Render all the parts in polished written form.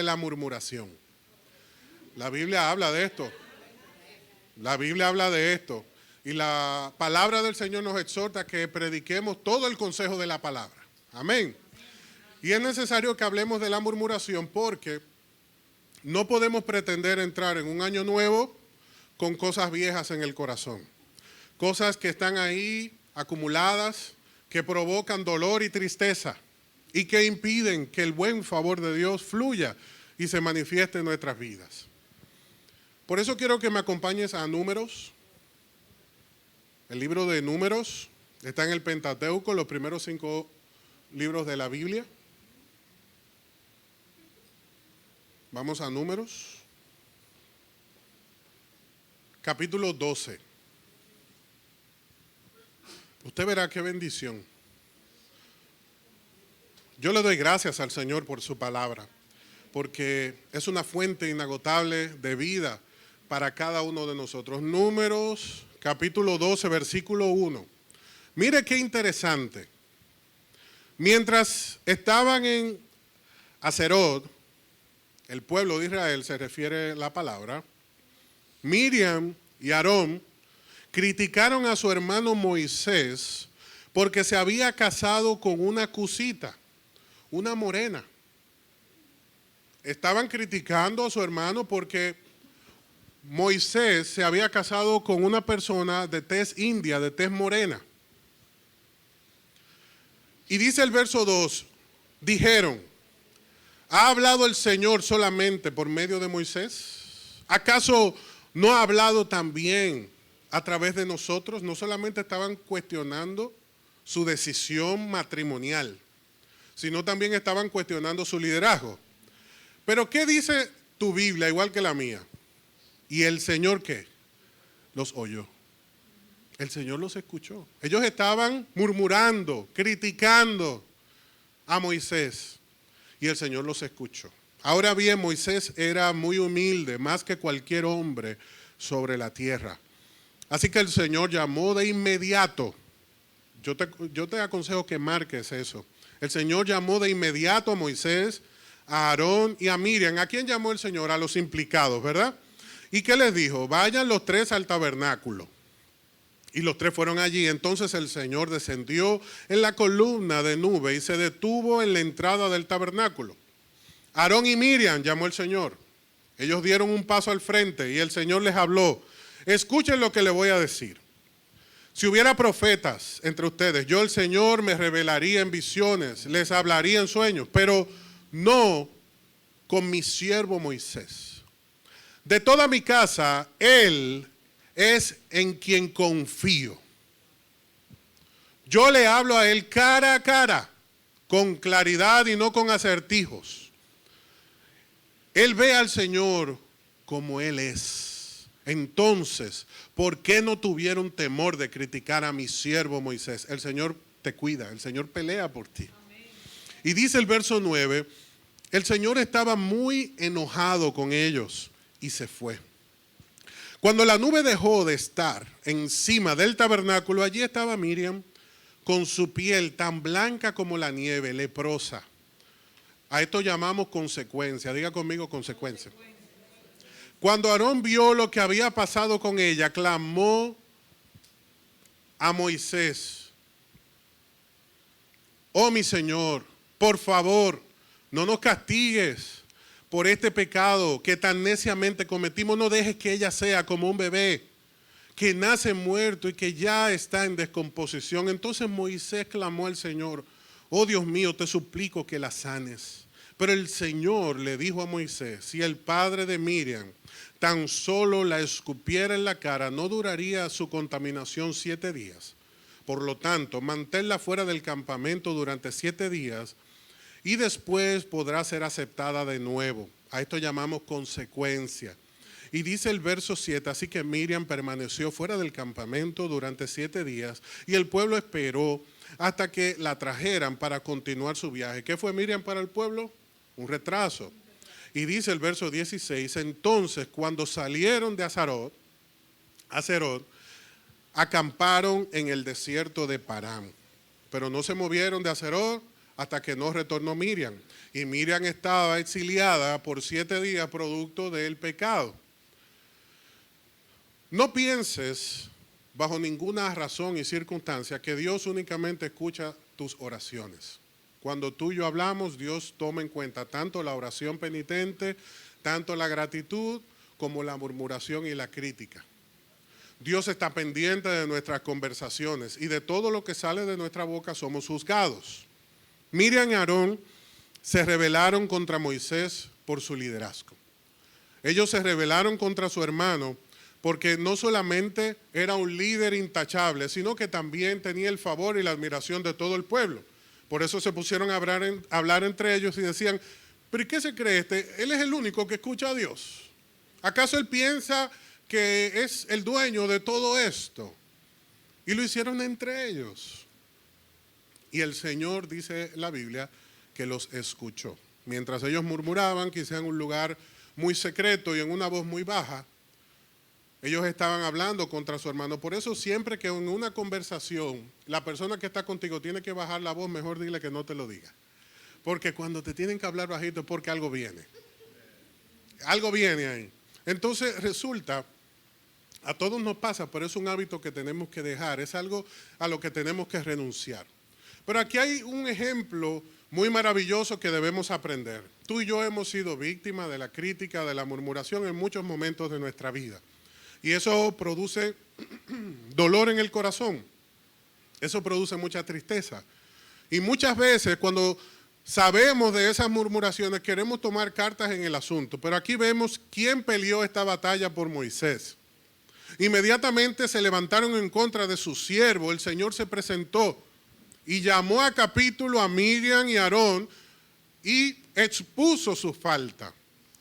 la murmuración. La Biblia habla de esto. La Biblia habla de esto. Y la palabra del Señor nos exhorta a que prediquemos todo el consejo de la palabra. Amén. Y es necesario que hablemos de la murmuración porque no podemos pretender entrar en un año nuevo con cosas viejas en el corazón. Cosas que están ahí acumuladas, que provocan dolor y tristeza y que impiden que el buen favor de Dios fluya y se manifieste en nuestras vidas. Por eso quiero que me acompañes a Números. El libro de Números está en el Pentateuco, los primeros 5 libros de la Biblia. Vamos a Números, capítulo 12. Usted verá qué bendición. Yo le doy gracias al Señor por su palabra, porque es una fuente inagotable de vida para cada uno de nosotros. Números, capítulo 12, versículo 1. Mire qué interesante. Mientras estaban en Hazerot, el pueblo de Israel, se refiere la palabra, Miriam y Aarón criticaron a su hermano Moisés porque se había casado con una cusita, una morena. Estaban criticando a su hermano porque Moisés se había casado con una persona de tez india, de tez morena. Y dice el verso 2, dijeron, ¿ha hablado el Señor solamente por medio de Moisés? ¿Acaso no ha hablado también a través de nosotros? No solamente estaban cuestionando su decisión matrimonial, sino también estaban cuestionando su liderazgo. Pero ¿qué dice tu Biblia, igual que la mía? ¿Y el Señor qué? Los oyó. El Señor los escuchó. Ellos estaban murmurando, criticando a Moisés y el Señor los escuchó. Ahora bien, Moisés era muy humilde, más que cualquier hombre sobre la tierra. Así que el Señor llamó de inmediato. Yo te aconsejo que marques eso. El Señor llamó de inmediato a Moisés, a Aarón y a Miriam. ¿A quién llamó el Señor? A los implicados, ¿verdad? ¿Y qué les dijo? Vayan los 3 al tabernáculo. Y los 3 fueron allí. Entonces el Señor descendió en la columna de nube y se detuvo en la entrada del tabernáculo. Aarón y Miriam llamó el Señor. Ellos dieron un paso al frente y el Señor les habló. Escuchen lo que le voy a decir. Si hubiera profetas entre ustedes, yo el Señor me revelaría en visiones, les hablaría en sueños, pero no con mi siervo Moisés. De toda mi casa, él es en quien confío. Yo le hablo a él cara a cara, con claridad y no con acertijos. Él ve al Señor como Él es. Entonces, ¿por qué no tuvieron temor de criticar a mi siervo Moisés? El Señor te cuida, el Señor pelea por ti. Amén. Y dice el verso 9, el Señor estaba muy enojado con ellos y se fue. Cuando la nube dejó de estar encima del tabernáculo, allí estaba Miriam con su piel tan blanca como la nieve, leprosa. A esto llamamos consecuencia. Diga conmigo consecuencia. Cuando Aarón vio lo que había pasado con ella, clamó a Moisés. Oh mi Señor, por favor, no nos castigues por este pecado que tan neciamente cometimos. No dejes que ella sea como un bebé que nace muerto y que ya está en descomposición. Entonces Moisés clamó al Señor, oh Dios mío, te suplico que la sanes. Pero el Señor le dijo a Moisés, si el padre de Miriam tan solo la escupiera en la cara, no duraría su contaminación 7 días. Por lo tanto, manténla fuera del campamento durante 7 días y después podrá ser aceptada de nuevo. A esto llamamos consecuencia. Y dice el verso 7, así que Miriam permaneció fuera del campamento durante 7 días y el pueblo esperó hasta que la trajeran para continuar su viaje. ¿Qué fue Miriam para el pueblo? Un retraso. Y dice el verso 16, entonces cuando salieron de Hazerot, acamparon en el desierto de Parán. Pero no se movieron de Hazerot hasta que no retornó Miriam. Y Miriam estaba exiliada por 7 días producto del pecado. No pienses bajo ninguna razón y circunstancia que Dios únicamente escucha tus oraciones. Cuando tú y yo hablamos, Dios toma en cuenta tanto la oración penitente, tanto la gratitud, como la murmuración y la crítica. Dios está pendiente de nuestras conversaciones y de todo lo que sale de nuestra boca somos juzgados. Miriam y Aarón se rebelaron contra Moisés por su liderazgo. Ellos se rebelaron contra su hermano porque no solamente era un líder intachable, sino que también tenía el favor y la admiración de todo el pueblo. Por eso se pusieron a hablar entre ellos y decían, ¿pero qué se cree este? Él es el único que escucha a Dios. ¿Acaso él piensa que es el dueño de todo esto? Y lo hicieron entre ellos. Y el Señor, dice la Biblia, que los escuchó. Mientras ellos murmuraban, quizá en un lugar muy secreto y en una voz muy baja, ellos estaban hablando contra su hermano. Por eso siempre que en una conversación la persona que está contigo tiene que bajar la voz, mejor dile que no te lo diga. Porque cuando te tienen que hablar bajito es porque algo viene. Algo viene ahí. Entonces resulta, a todos nos pasa, pero es un hábito que tenemos que dejar, es algo a lo que tenemos que renunciar. Pero aquí hay un ejemplo muy maravilloso que debemos aprender. Tú y yo hemos sido víctimas de la crítica, de la murmuración en muchos momentos de nuestra vida. Y eso produce dolor en el corazón. Eso produce mucha tristeza. Y muchas veces cuando sabemos de esas murmuraciones queremos tomar cartas en el asunto. Pero aquí vemos quién peleó esta batalla por Moisés. Inmediatamente se levantaron en contra de su siervo. El Señor se presentó y llamó a capítulo a Miriam y Aarón y expuso su falta.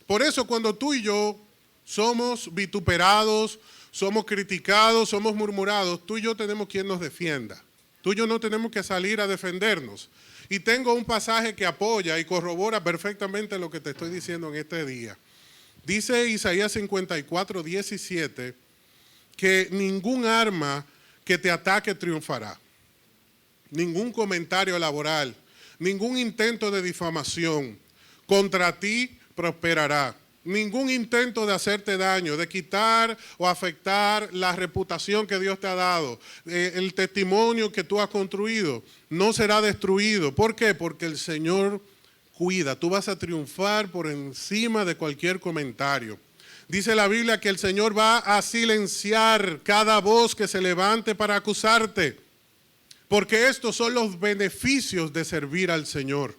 Por eso cuando tú y yo somos vituperados, somos criticados, somos murmurados, tú y yo tenemos quien nos defienda. Tú y yo no tenemos que salir a defendernos. Y tengo un pasaje que apoya y corrobora perfectamente lo que te estoy diciendo en este día. Dice Isaías 54, 17, que ningún arma que te ataque triunfará. Ningún comentario laboral, ningún intento de difamación contra ti prosperará. Ningún intento de hacerte daño, de quitar o afectar la reputación que Dios te ha dado, el testimonio que tú has construido, no será destruido. ¿Por qué? Porque el Señor cuida. Tú vas a triunfar por encima de cualquier comentario. Dice la Biblia que el Señor va a silenciar cada voz que se levante para acusarte. Porque estos son los beneficios de servir al Señor.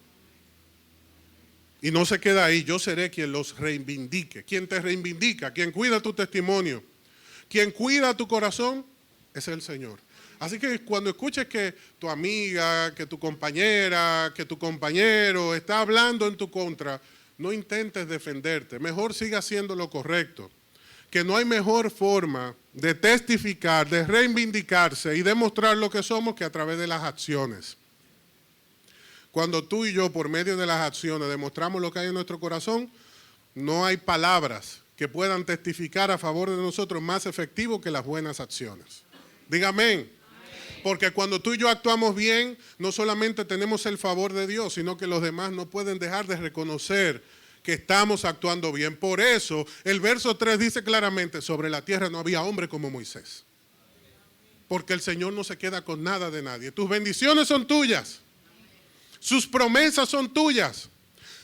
Y no se queda ahí, yo seré quien los reivindique. Quien te reivindica, quien cuida tu testimonio, quien cuida tu corazón, es el Señor. Así que cuando escuches que tu amiga, que tu compañera, que tu compañero está hablando en tu contra, no intentes defenderte, mejor siga haciendo lo correcto. Que no hay mejor forma de testificar, de reivindicarse y demostrar lo que somos que a través de las acciones. Cuando tú y yo, por medio de las acciones, demostramos lo que hay en nuestro corazón, no hay palabras que puedan testificar a favor de nosotros más efectivo que las buenas acciones. Diga amén. Porque cuando tú y yo actuamos bien, no solamente tenemos el favor de Dios, sino que los demás no pueden dejar de reconocer que estamos actuando bien. Por eso, el verso 3 dice claramente, sobre la tierra no había hombre como Moisés. Porque el Señor no se queda con nada de nadie. Tus bendiciones son tuyas. Sus promesas son tuyas.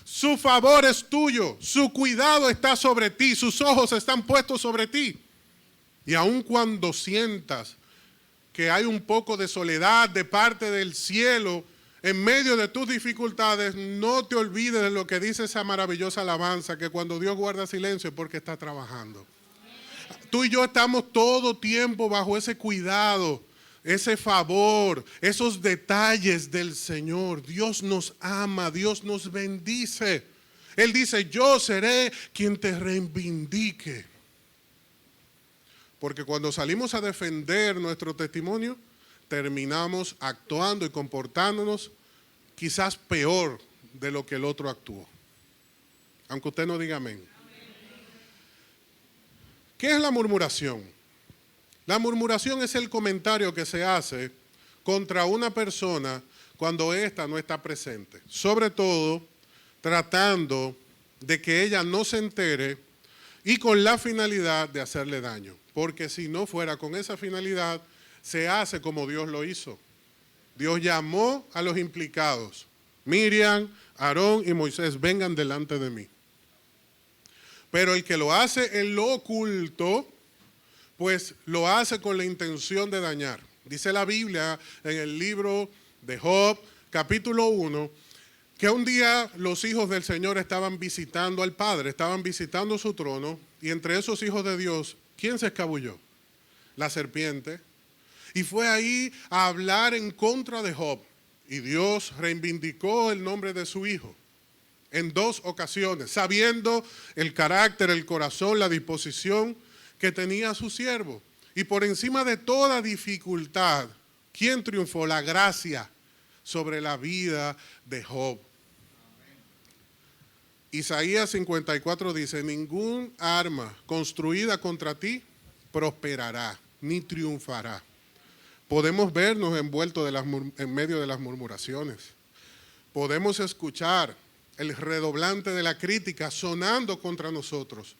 Su favor es tuyo. Su cuidado está sobre ti. Sus ojos están puestos sobre ti. Y aun cuando sientas que hay un poco de soledad de parte del cielo en medio de tus dificultades, no te olvides de lo que dice esa maravillosa alabanza, que cuando Dios guarda silencio es porque está trabajando. Tú y yo estamos todo tiempo bajo ese cuidado, ese favor, esos detalles del Señor. Dios nos ama, Dios nos bendice. Él dice, yo seré quien te reivindique. Porque cuando salimos a defender nuestro testimonio, terminamos actuando y comportándonos quizás peor de lo que el otro actuó. Aunque usted no diga amén. ¿Qué es la murmuración? La murmuración es el comentario que se hace contra una persona cuando ésta no está presente. Sobre todo, tratando de que ella no se entere y con la finalidad de hacerle daño. Porque si no fuera con esa finalidad, se hace como Dios lo hizo. Dios llamó a los implicados. Miriam, Aarón y Moisés, vengan delante de mí. Pero el que lo hace en lo oculto, pues lo hace con la intención de dañar. Dice la Biblia en el libro de Job, capítulo 1, que un día los hijos del Señor estaban visitando al Padre, estaban visitando su trono, y entre esos hijos de Dios, ¿quién se escabulló? La serpiente. Y fue ahí a hablar en contra de Job. Y Dios reivindicó el nombre de su hijo en 2 ocasiones, sabiendo el carácter, el corazón, la disposición que tenía su siervo. Y por encima de toda dificultad, ¿quién triunfó? La gracia sobre la vida de Job. Isaías 54 dice, ningún arma construida contra ti prosperará, ni triunfará. Podemos vernos envueltos en medio de las murmuraciones. Podemos escuchar el redoblante de la crítica sonando contra nosotros,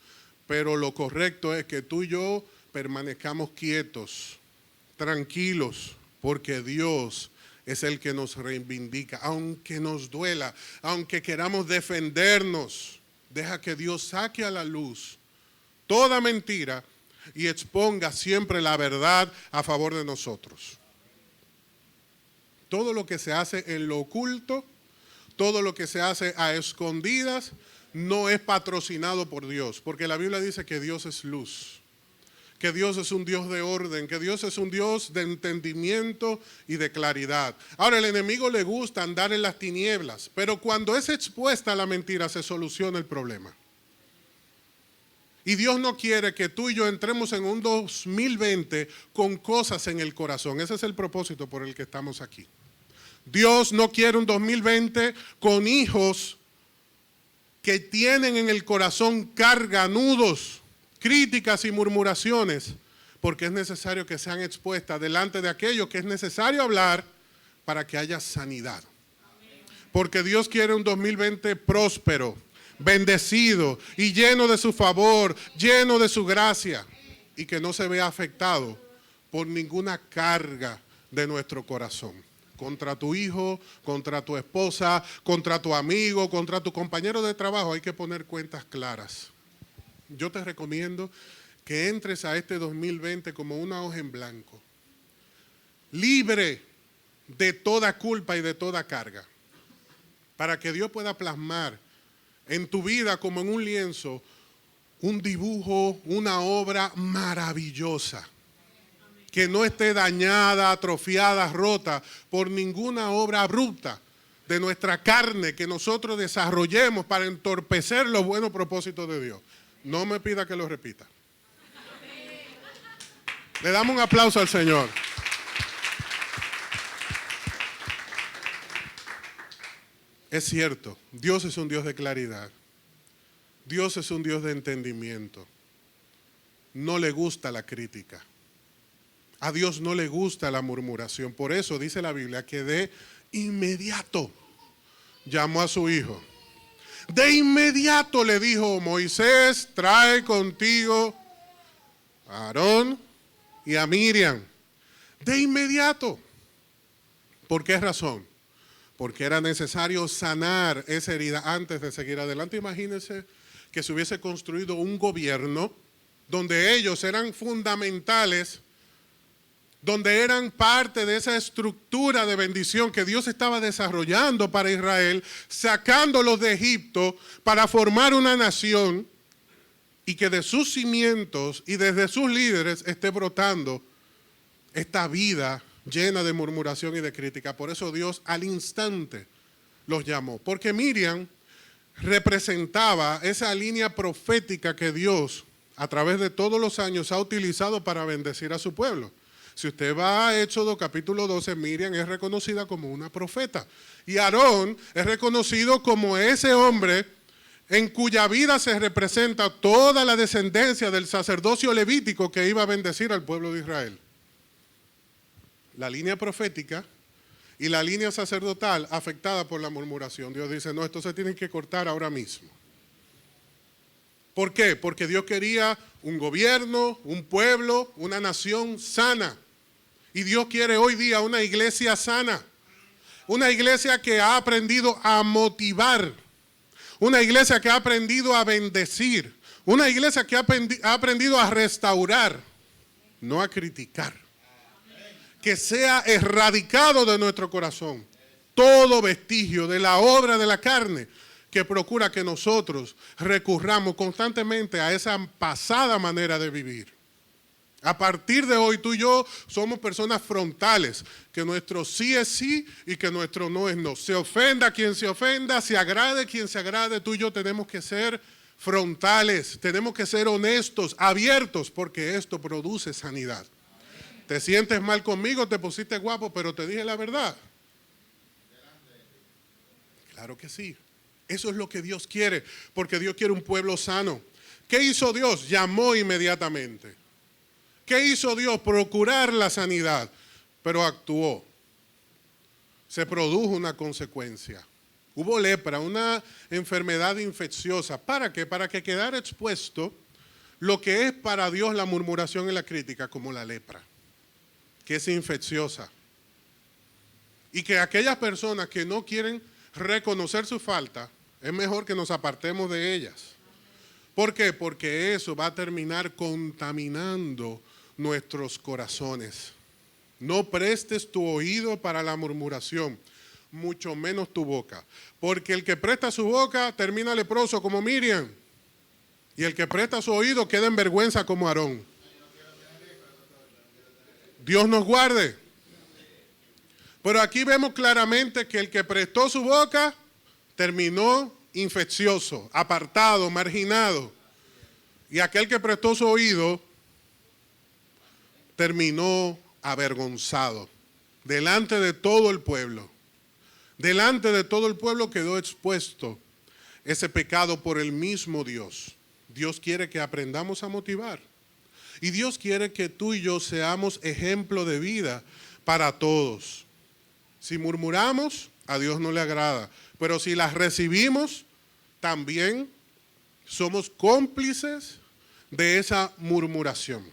pero lo correcto es que tú y yo permanezcamos quietos, tranquilos, porque Dios es el que nos reivindica, aunque nos duela, aunque queramos defendernos. Deja que Dios saque a la luz toda mentira y exponga siempre la verdad a favor de nosotros. Todo lo que se hace en lo oculto, todo lo que se hace a escondidas, no es patrocinado por Dios, porque la Biblia dice que Dios es luz, que Dios es un Dios de orden, que Dios es un Dios de entendimiento y de claridad. Ahora, al enemigo le gusta andar en las tinieblas, pero cuando es expuesta la mentira se soluciona el problema. Y Dios no quiere que tú y yo entremos en un 2020 con cosas en el corazón. Ese es el propósito por el que estamos aquí. Dios no quiere un 2020 con hijos que tienen en el corazón carga, nudos, críticas y murmuraciones, porque es necesario que sean expuestas delante de aquello que es necesario hablar para que haya sanidad. Porque Dios quiere un 2020 próspero, bendecido y lleno de su favor, lleno de su gracia, y que no se vea afectado por ninguna carga de nuestro corazón. Contra tu hijo, contra tu esposa, contra tu amigo, contra tu compañero de trabajo, hay que poner cuentas claras. Yo te recomiendo que entres a este 2020 como una hoja en blanco, libre de toda culpa y de toda carga, para que Dios pueda plasmar en tu vida como en un lienzo, un dibujo, una obra maravillosa, que no esté dañada, atrofiada, rota por ninguna obra abrupta de nuestra carne que nosotros desarrollemos para entorpecer los buenos propósitos de Dios. No me pida que lo repita. Le damos un aplauso al Señor. Es cierto, Dios es un Dios de claridad. Dios es un Dios de entendimiento. No le gusta la crítica. A Dios no le gusta la murmuración. Por eso dice la Biblia que de inmediato llamó a su hijo. De inmediato le dijo, Moisés, trae contigo a Aarón y a Miriam. De inmediato. ¿Por qué razón? Porque era necesario sanar esa herida antes de seguir adelante. Imagínense que se hubiese construido un gobierno donde ellos eran fundamentales, donde eran parte de esa estructura de bendición que Dios estaba desarrollando para Israel, sacándolos de Egipto para formar una nación, y que de sus cimientos y desde sus líderes esté brotando esta vida llena de murmuración y de crítica. Por eso Dios al instante los llamó, porque Miriam representaba esa línea profética que Dios a través de todos los años ha utilizado para bendecir a su pueblo. Si usted va a Éxodo capítulo 12, Miriam es reconocida como una profeta. Y Aarón es reconocido como ese hombre en cuya vida se representa toda la descendencia del sacerdocio levítico que iba a bendecir al pueblo de Israel. La línea profética y la línea sacerdotal afectada por la murmuración. Dios dice, no, esto se tiene que cortar ahora mismo. ¿Por qué? Porque Dios quería un gobierno, un pueblo, una nación sana. Y Dios quiere hoy día una iglesia sana. Una iglesia que ha aprendido a motivar. Una iglesia que ha aprendido a bendecir. Una iglesia que ha aprendido a restaurar, no a criticar. Que sea erradicado de nuestro corazón todo vestigio de la obra de la carne que procura que nosotros recurramos constantemente a esa pasada manera de vivir. A partir de hoy, tú y yo somos personas frontales, que nuestro sí es sí y que nuestro no es no. Se ofenda quien se ofenda, se agrade quien se agrade, tú y yo tenemos que ser frontales, tenemos que ser honestos, abiertos, porque esto produce sanidad. Te sientes mal conmigo, te pusiste guapo, pero te dije la verdad. Claro que sí. Eso es lo que Dios quiere, porque Dios quiere un pueblo sano. ¿Qué hizo Dios? Llamó inmediatamente. ¿Qué hizo Dios? Procurar la sanidad, pero actuó. Se produjo una consecuencia. Hubo lepra, una enfermedad infecciosa. ¿Para qué? Para que quedara expuesto lo que es para Dios la murmuración y la crítica, como la lepra, que es infecciosa. Y que aquellas personas que no quieren reconocer su falta, es mejor que nos apartemos de ellas. ¿Por qué? Porque eso va a terminar contaminando nuestros corazones. No prestes tu oído para la murmuración, mucho menos tu boca. Porque el que presta su boca termina leproso como Miriam. Y el que presta su oído queda en vergüenza como Aarón. Dios nos guarde. Pero aquí vemos claramente que el que prestó su boca terminó infeccioso, apartado, marginado. Y aquel que prestó su oído terminó avergonzado delante de todo el pueblo. Delante de todo el pueblo quedó expuesto ese pecado por el mismo Dios. Dios quiere que aprendamos a motivar. Y Dios quiere que tú y yo seamos ejemplo de vida para todos. Si murmuramos, a Dios no le agrada. Pero si las recibimos, también somos cómplices de esa murmuración.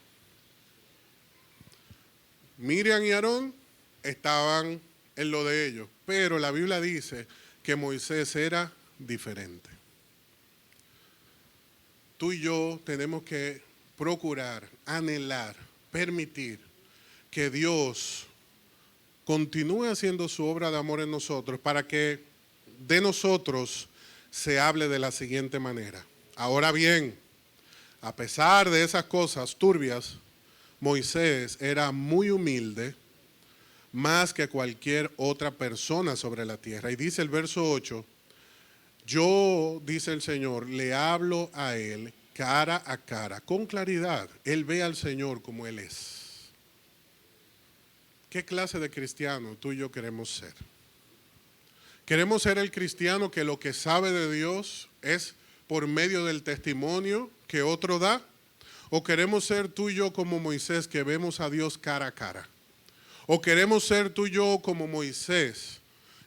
Miriam y Aarón estaban en lo de ellos, pero la Biblia dice que Moisés era diferente. Tú y yo tenemos que procurar, anhelar, permitir que Dios continúe haciendo su obra de amor en nosotros para que de nosotros se hable de la siguiente manera. Ahora bien, a pesar de esas cosas turbias, Moisés era muy humilde, más que cualquier otra persona sobre la tierra. Y dice el verso 8, yo, dice el Señor, le hablo a él cara a cara, con claridad. Él ve al Señor como Él es. ¿Qué clase de cristiano tú y yo queremos ser? ¿Queremos ser el cristiano que lo que sabe de Dios es por medio del testimonio que otro da? ¿O queremos ser tú y yo como Moisés, que vemos a Dios cara a cara? ¿O queremos ser tú y yo como Moisés,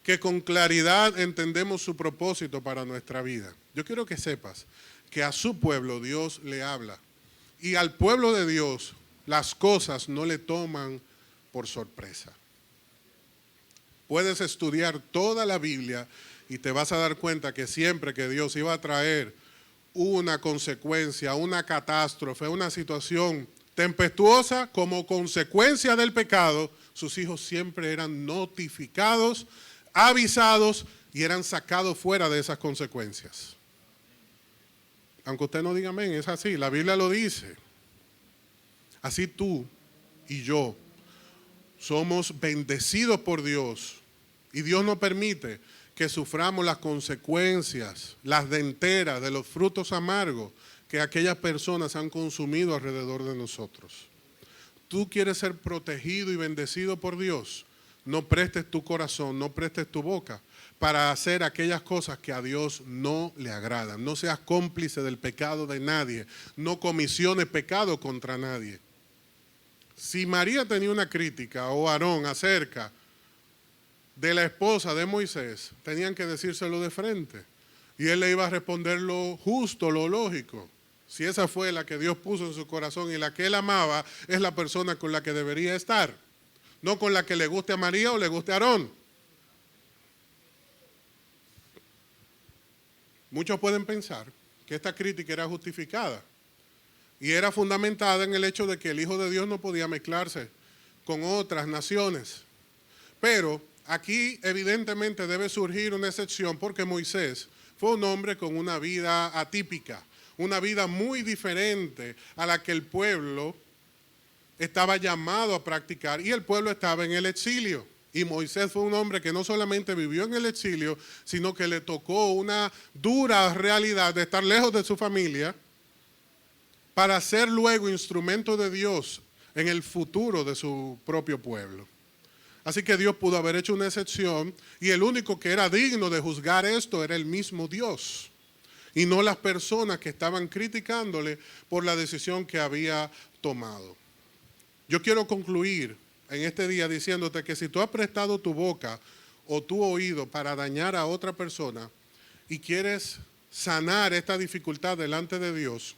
que con claridad entendemos su propósito para nuestra vida? Yo quiero que sepas que a su pueblo Dios le habla. Y al pueblo de Dios las cosas no le toman por sorpresa. Puedes estudiar toda la Biblia y te vas a dar cuenta que siempre que Dios iba a traer una consecuencia, una catástrofe, una situación tempestuosa como consecuencia del pecado, sus hijos siempre eran notificados, avisados y eran sacados fuera de esas consecuencias. Aunque usted no diga amén, es así, la Biblia lo dice. Así tú y yo somos bendecidos por Dios y Dios no permite que suframos las consecuencias, las denteras de los frutos amargos que aquellas personas han consumido alrededor de nosotros. Tú quieres ser protegido y bendecido por Dios, no prestes tu corazón, no prestes tu boca para hacer aquellas cosas que a Dios no le agradan. No seas cómplice del pecado de nadie, no comisiones pecado contra nadie. Si María tenía una crítica o Aarón acerca de la esposa de Moisés, tenían que decírselo de frente. Y él le iba a responder lo justo, lo lógico. Si esa fue la que Dios puso en su corazón y la que él amaba, es la persona con la que debería estar. No con la que le guste a María o le guste a Aarón. Muchos pueden pensar que esta crítica era justificada y era fundamentada en el hecho de que el Hijo de Dios no podía mezclarse con otras naciones. Pero aquí evidentemente debe surgir una excepción porque Moisés fue un hombre con una vida atípica, una vida muy diferente a la que el pueblo estaba llamado a practicar, y el pueblo estaba en el exilio. Y Moisés fue un hombre que no solamente vivió en el exilio, sino que le tocó una dura realidad de estar lejos de su familia para ser luego instrumento de Dios en el futuro de su propio pueblo. Así que Dios pudo haber hecho una excepción y el único que era digno de juzgar esto era el mismo Dios y no las personas que estaban criticándole por la decisión que había tomado. Yo quiero concluir en este día diciéndote que si tú has prestado tu boca o tu oído para dañar a otra persona y quieres sanar esta dificultad delante de Dios,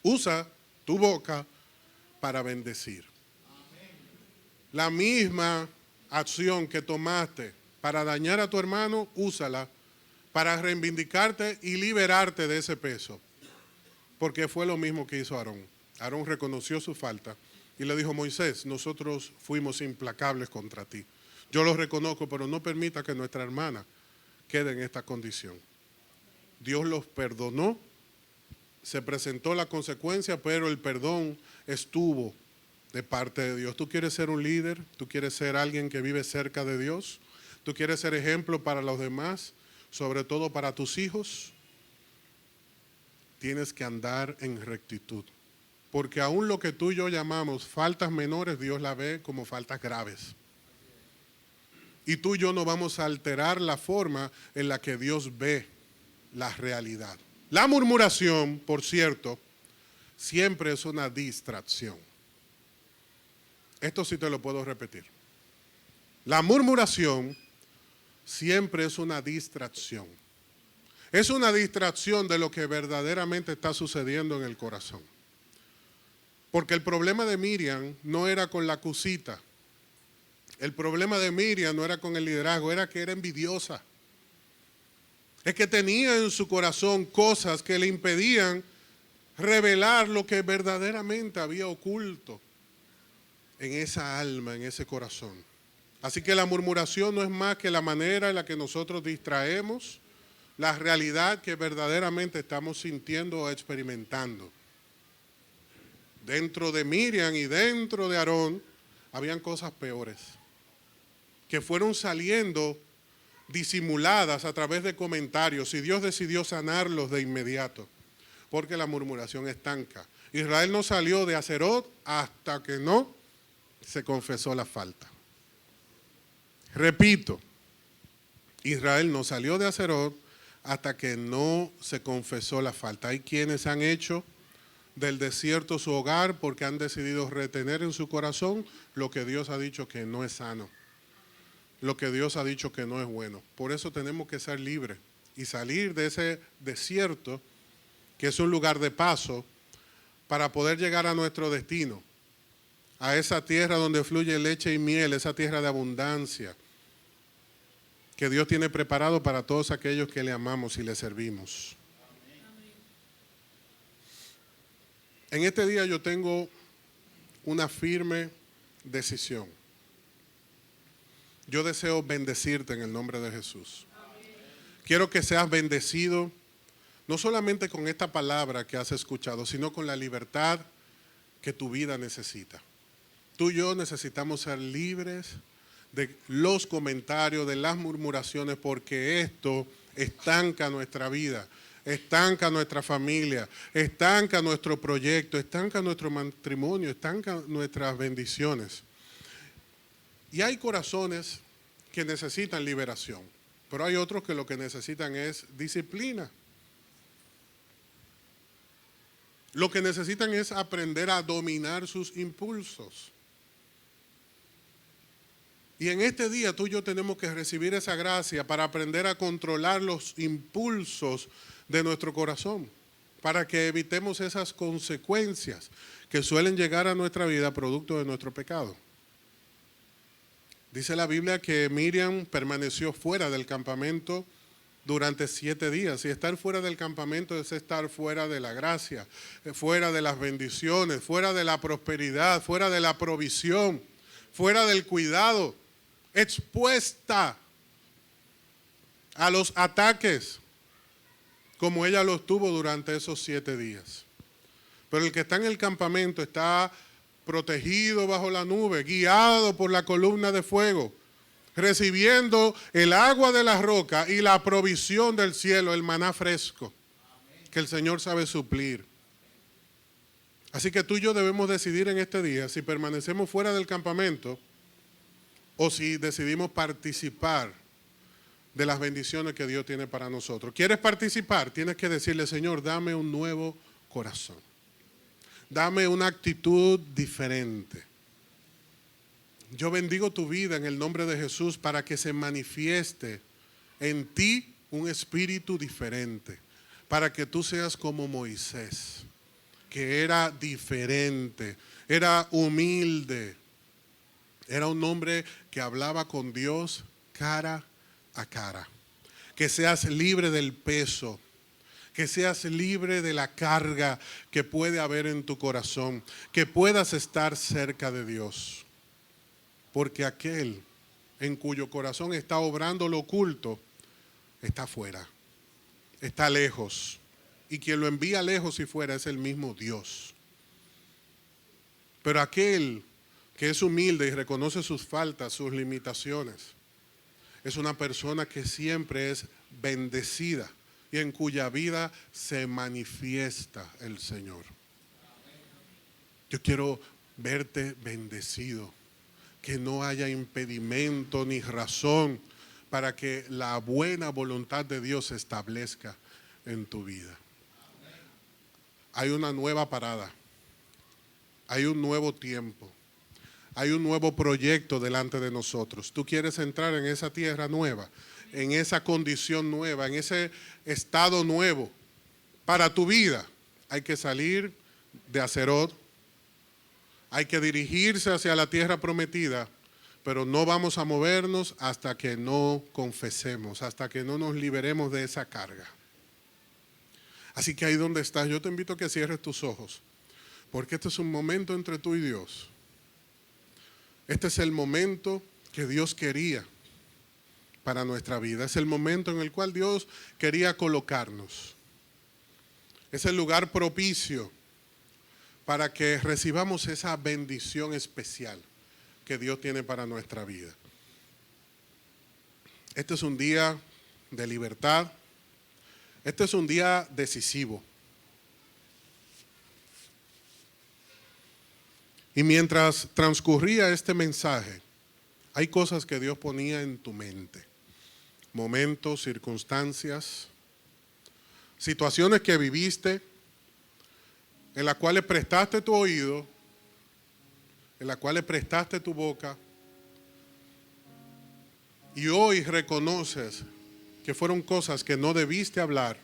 usa tu boca para bendecir. La misma acción que tomaste para dañar a tu hermano, úsala para reivindicarte y liberarte de ese peso. Porque fue lo mismo que hizo Aarón. Aarón reconoció su falta y le dijo: Moisés, nosotros fuimos implacables contra ti. Yo lo reconozco, pero no permita que nuestra hermana quede en esta condición. Dios los perdonó, se presentó la consecuencia, pero el perdón estuvo de parte de Dios. ¿Tú quieres ser un líder? ¿Tú quieres ser alguien que vive cerca de Dios? ¿Tú quieres ser ejemplo para los demás, sobre todo para tus hijos? Tienes que andar en rectitud. Porque aún lo que tú y yo llamamos faltas menores, Dios la ve como faltas graves. Y tú y yo no vamos a alterar la forma en la que Dios ve la realidad. La murmuración, por cierto, siempre es una distracción. Esto sí te lo puedo repetir. La murmuración siempre es una distracción. Es una distracción de lo que verdaderamente está sucediendo en el corazón. Porque el problema de Miriam no era con la cosita. El problema de Miriam no era con el liderazgo, era que era envidiosa. Es que tenía en su corazón cosas que le impedían revelar lo que verdaderamente había oculto en esa alma, en ese corazón. Así que la murmuración no es más que la manera en la que nosotros distraemos la realidad que verdaderamente estamos sintiendo o experimentando. Dentro de Miriam y dentro de Aarón habían cosas peores que fueron saliendo disimuladas a través de comentarios, y Dios decidió sanarlos de inmediato, porque la murmuración estanca. Israel no salió de Acerot hasta que no se confesó la falta. Repito, Israel no salió de Acerot hasta que no se confesó la falta. Hay quienes han hecho del desierto su hogar porque han decidido retener en su corazón lo que Dios ha dicho que no es sano, lo que Dios ha dicho que no es bueno. Por eso tenemos que ser libres y salir de ese desierto, que es un lugar de paso, para poder llegar a nuestro destino, a esa tierra donde fluye leche y miel, esa tierra de abundancia que Dios tiene preparado para todos aquellos que le amamos y le servimos. En este día yo tengo una firme decisión. Yo deseo bendecirte en el nombre de Jesús. Quiero que seas bendecido, no solamente con esta palabra que has escuchado, sino con la libertad que tu vida necesita. Tú y yo necesitamos ser libres de los comentarios, de las murmuraciones, porque esto estanca nuestra vida, estanca nuestra familia, estanca nuestro proyecto, estanca nuestro matrimonio, estanca nuestras bendiciones. Y hay corazones que necesitan liberación, pero hay otros que lo que necesitan es disciplina. Lo que necesitan es aprender a dominar sus impulsos. Y en este día tú y yo tenemos que recibir esa gracia para aprender a controlar los impulsos de nuestro corazón, para que evitemos esas consecuencias que suelen llegar a nuestra vida producto de nuestro pecado. Dice la Biblia que Miriam permaneció fuera del campamento durante 7 días. Y estar fuera del campamento es estar fuera de la gracia, fuera de las bendiciones, fuera de la prosperidad, fuera de la provisión, fuera del cuidado, expuesta a los ataques como ella los tuvo durante esos 7 días. Pero el que está en el campamento está protegido bajo la nube, guiado por la columna de fuego, recibiendo el agua de la roca y la provisión del cielo, el maná fresco, que el Señor sabe suplir. Así que tú y yo debemos decidir en este día si permanecemos fuera del campamento o si decidimos participar de las bendiciones que Dios tiene para nosotros. ¿Quieres participar? Tienes que decirle, Señor, dame un nuevo corazón. Dame una actitud diferente. Yo bendigo tu vida en el nombre de Jesús para que se manifieste en ti un espíritu diferente. Para que tú seas como Moisés, que era diferente, era humilde. Era un hombre que hablaba con Dios cara a cara. Que seas libre del peso. Que seas libre de la carga que puede haber en tu corazón. Que puedas estar cerca de Dios. Porque aquel en cuyo corazón está obrando lo oculto, está fuera. Está lejos. Y quien lo envía lejos y fuera es el mismo Dios. Pero aquel que es humilde y reconoce sus faltas, sus limitaciones, es una persona que siempre es bendecida y en cuya vida se manifiesta el Señor. Yo quiero verte bendecido, que no haya impedimento ni razón para que la buena voluntad de Dios se establezca en tu vida. Hay una nueva parada, hay un nuevo tiempo. Hay un nuevo proyecto delante de nosotros. Tú quieres entrar en esa tierra nueva, en esa condición nueva, en ese estado nuevo. Para tu vida hay que salir de Acerot, hay que dirigirse hacia la tierra prometida, pero no vamos a movernos hasta que no confesemos, hasta que no nos liberemos de esa carga. Así que ahí donde estás, yo te invito a que cierres tus ojos, porque este es un momento entre tú y Dios. Este es el momento que Dios quería para nuestra vida. Es el momento en el cual Dios quería colocarnos. Es el lugar propicio para que recibamos esa bendición especial que Dios tiene para nuestra vida. Este es un día de libertad. Este es un día decisivo. Y mientras transcurría este mensaje, hay cosas que Dios ponía en tu mente. Momentos, circunstancias, situaciones que viviste, en las cuales prestaste tu oído, en las cuales prestaste tu boca. Y hoy reconoces que fueron cosas que no debiste hablar,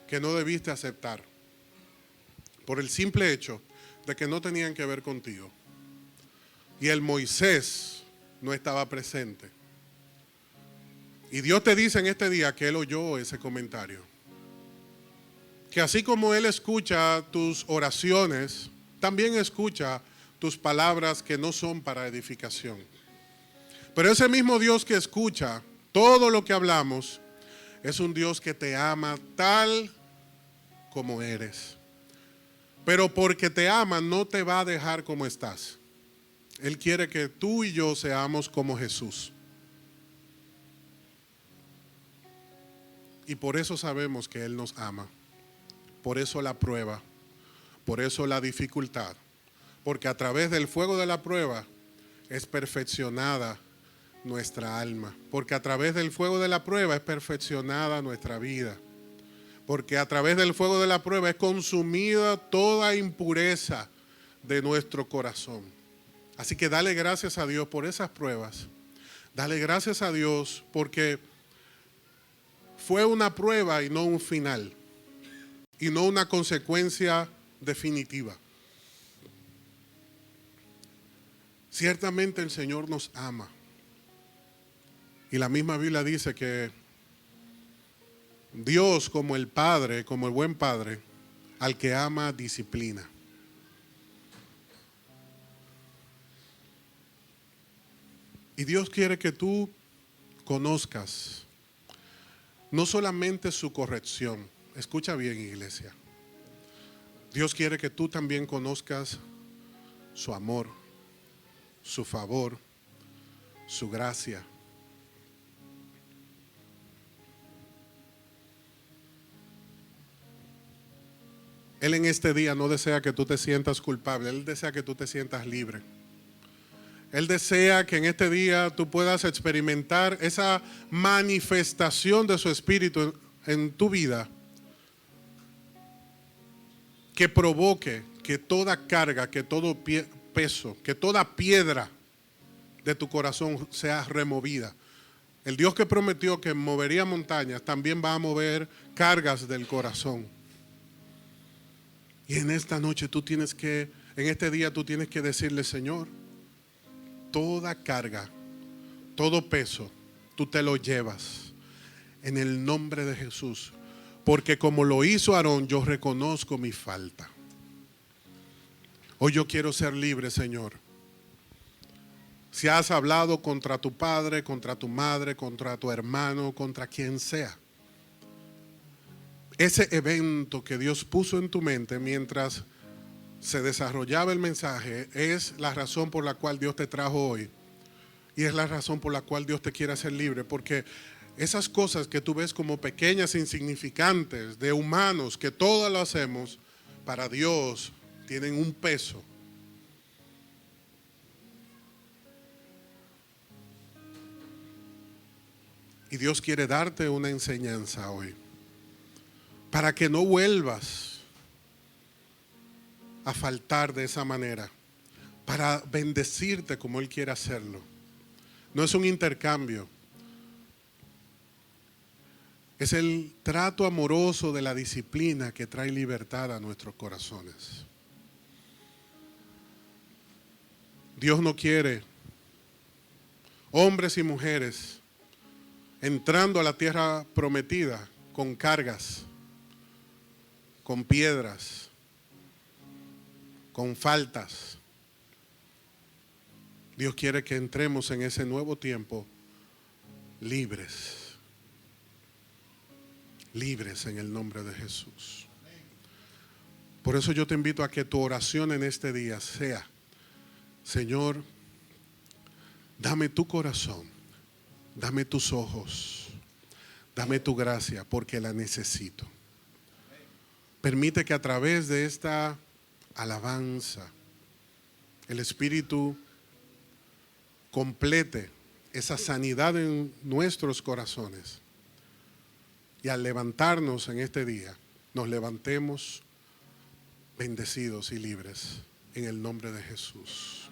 que no debiste aceptar, por el simple hecho de que no tenían que ver contigo. Y el Moisés no estaba presente. Y Dios te dice en este día que Él oyó ese comentario. Que así como Él escucha tus oraciones, también escucha tus palabras que no son para edificación. Pero ese mismo Dios que escucha todo lo que hablamos, es un Dios que te ama tal como eres. Pero porque te ama no te va a dejar como estás. Él quiere que tú y yo seamos como Jesús. Y por eso sabemos que Él nos ama. Por eso la prueba. Por eso la dificultad. Porque a través del fuego de la prueba es perfeccionada nuestra alma. Porque a través del fuego de la prueba es perfeccionada nuestra vida. Porque a través del fuego de la prueba es consumida toda impureza de nuestro corazón. Así que dale gracias a Dios por esas pruebas Dale gracias a Dios porque fue una prueba y no un final. Y no una consecuencia definitiva. Ciertamente el Señor nos ama. Y la misma Biblia dice que Dios, como el Padre, como el buen Padre, al que ama, disciplina. Y Dios quiere que tú conozcas no solamente su corrección. Escucha bien, iglesia. Dios quiere que tú también conozcas su amor, su favor, su gracia. Él en este día no desea que tú te sientas culpable, Él desea que tú te sientas libre. Él desea que en este día tú puedas experimentar esa manifestación de su Espíritu en tu vida que provoque que toda carga, que todo peso, que toda piedra de tu corazón sea removida. El Dios que prometió que movería montañas también va a mover cargas del corazón. Y en esta noche en este día tú tienes que decirle, Señor, toda carga, todo peso, tú te lo llevas en el nombre de Jesús. Porque como lo hizo Aarón, yo reconozco mi falta. Hoy yo quiero ser libre, Señor. Si has hablado contra tu padre, contra tu madre, contra tu hermano, contra quien sea, ese evento que Dios puso en tu mente mientras se desarrollaba el mensaje es la razón por la cual Dios te trajo hoy. Y es la razón por la cual Dios te quiere hacer libre. Porque esas cosas que tú ves como pequeñas, insignificantes, de humanos, que todas lo hacemos, para Dios tienen un peso. Y Dios quiere darte una enseñanza hoy, para que no vuelvas a faltar de esa manera, para bendecirte como Él quiere hacerlo. No es un intercambio. Es el trato amoroso de la disciplina que trae libertad a nuestros corazones. Dios no quiere hombres y mujeres entrando a la tierra prometida con cargas, con piedras, con faltas. Dios quiere que entremos en ese nuevo tiempo libres. Libres en el nombre de Jesús. Por eso yo te invito a que tu oración en este día sea: Señor, dame tu corazón, dame tus ojos, dame tu gracia, porque la necesito. Permite que a través de esta alabanza el Espíritu complete esa sanidad en nuestros corazones. Y al levantarnos en este día, nos levantemos bendecidos y libres en el nombre de Jesús.